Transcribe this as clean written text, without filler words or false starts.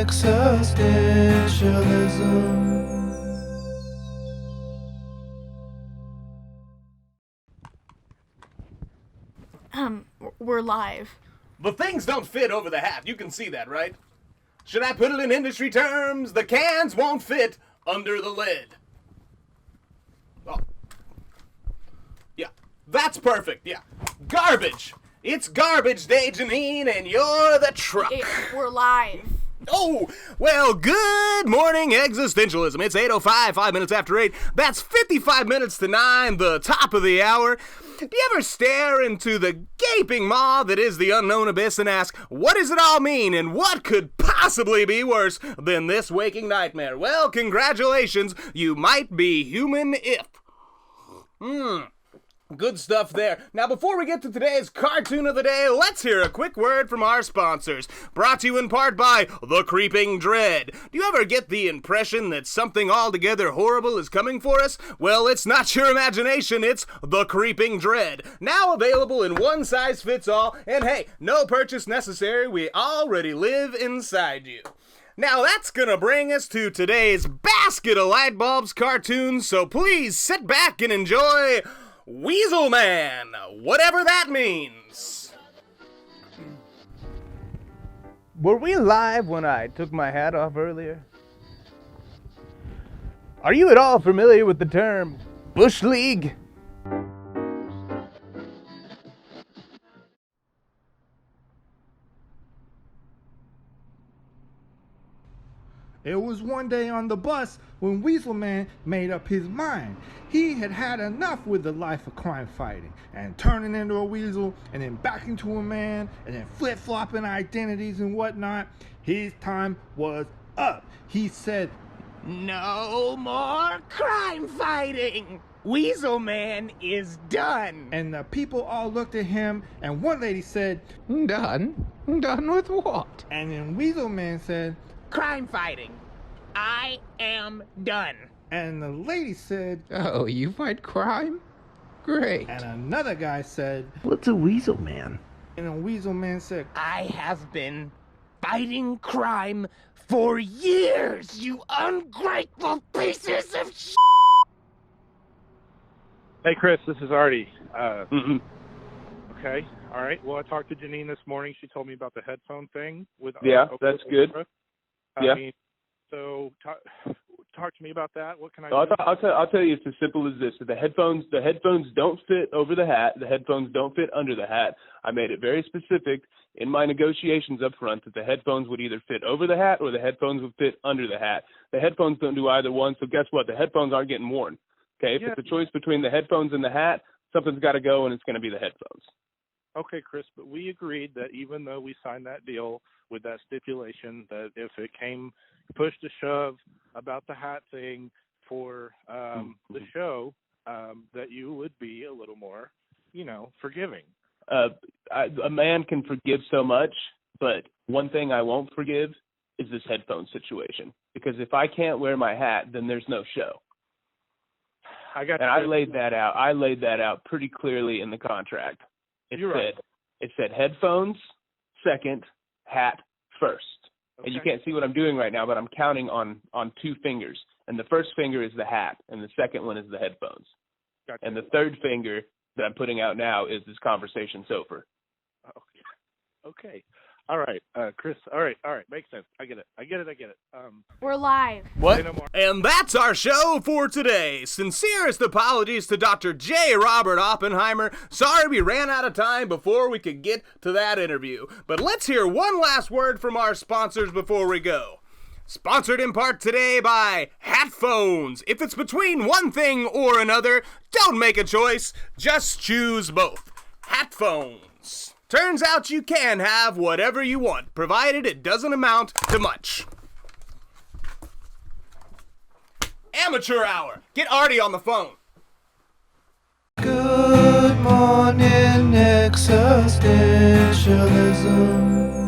Existentialism. We're live. The things don't fit over the hat. You can see that, right? Should I put it in industry terms? The cans won't fit under the lid. Oh. Yeah, that's perfect, yeah. Garbage. It's garbage day, Janine, and you're the truck. We're live. Oh, well, good morning, Existentialism. It's 8:05, 5 minutes after 8. That's 55 minutes to 9, the top of the hour. Do you ever stare into the gaping maw that is the unknown abyss and ask, what does it all mean, and what could possibly be worse than this waking nightmare? Well, congratulations, you might be human if. Good stuff there. Now, before we get to today's cartoon of the day, let's hear a quick word from our sponsors. Brought to you in part by The Creeping Dread. Do you ever get the impression that something altogether horrible is coming for us? Well, it's not your imagination, it's The Creeping Dread. Now available in one size fits all, and hey, no purchase necessary, we already live inside you. Now that's gonna bring us to today's basket of light bulbs cartoons, so please sit back and enjoy Weasel Man, whatever that means. Were we live when I took my hat off earlier? Are you at all familiar with the term Bush League? It was one day on the bus when Weasel Man made up his mind. He had had enough with the life of crime fighting and turning into a weasel and then back into a man and then flip-flopping identities and whatnot. His time was up. He said, "No more crime fighting! Weasel Man is done!" And the people all looked at him, and one lady said, Done? Done with what? and then Weasel Man said, Crime fighting. I am done. and the lady said, Oh, you fight crime? Great. and another guy said, What's a weasel man? and then Weasel Man said, I have been fighting crime for years, you ungrateful pieces of shit. Hey, Chris, this is Artie. Okay, all right. Well, I talked to Janine this morning. She told me about the headphone thing. That's good. I mean, so talk to me about that. What can I do? I'll tell you, it's as simple as this. The headphones don't fit over the hat. The headphones don't fit under the hat. I made it very specific in my negotiations up front that the headphones would either fit over the hat or the headphones would fit under the hat. The headphones don't do either one, so guess what? The headphones aren't getting worn. Okay, if it's a choice between the headphones and the hat, something's got to go, and it's going to be the headphones. Okay, Chris, but we agreed that even though we signed that deal with that stipulation, that if it came push to shove about the hat thing for the show, that you would be a little more, forgiving. A man can forgive so much, but one thing I won't forgive is this headphone situation. Because if I can't wear my hat, then there's no show. I laid that out. I laid that out pretty clearly in the contract. It said headphones second, hat first. Okay. And you can't see what I'm doing right now, but I'm counting on two fingers. And the first finger is the hat, and the second one is the headphones. Gotcha. And the third finger that I'm putting out now is this conversation's over. Okay. All right, Chris. All right. Makes sense. I get it. We're live. What? No more. And that's our show for today. Sincerest apologies to Dr. J. Robert Oppenheimer. Sorry we ran out of time before we could get to that interview. But let's hear one last word from our sponsors before we go. Sponsored in part today by Hatphones. If it's between one thing or another, don't make a choice. Just choose both. Hatphones. Turns out you can have whatever you want, provided it doesn't amount to much. Amateur hour. Get Artie on the phone. Good morning, existentialism.